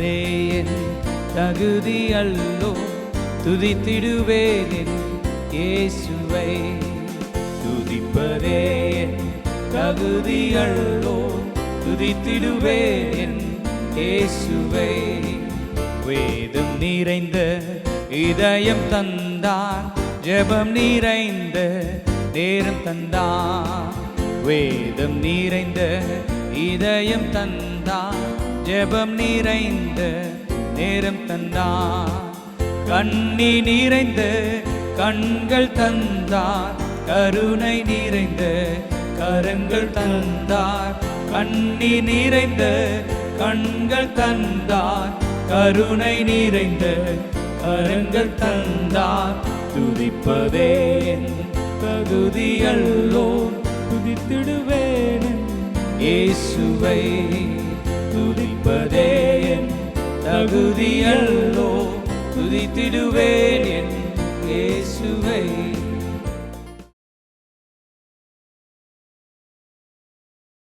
துதிப்பதே என் தகுதி அல்லோ, துதித்திடுவேன் என் இயேசுவை. துதிப்பதே என் தகுதி அல்லோ, துதித்திடுவேன் என் இயேசுவை. வேதம் நிறைந்த இதயம் தந்தார், ஜெபம் நிறைந்த நேரம் தந்தார். வேதம் நிறைந்த இதயம் தந்தார், ஜெபம் நிறைந்த நேரம் தந்தார். கண்ணி நிறைந்த கண்கள் தந்தார், கருணை நிறைந்த கரங்கள் தந்தார். கண்ணி நிறைந்த கண்கள் தந்தார், கருணை நிறைந்த கரங்கள் தந்தார். துதிப்பதே என் தகுதி அல்லோ, துதித்திடுவேன் இயேசுவை. துதிப்பதே என் தகுதி அல்லோ, துதித்திடுவேன் என்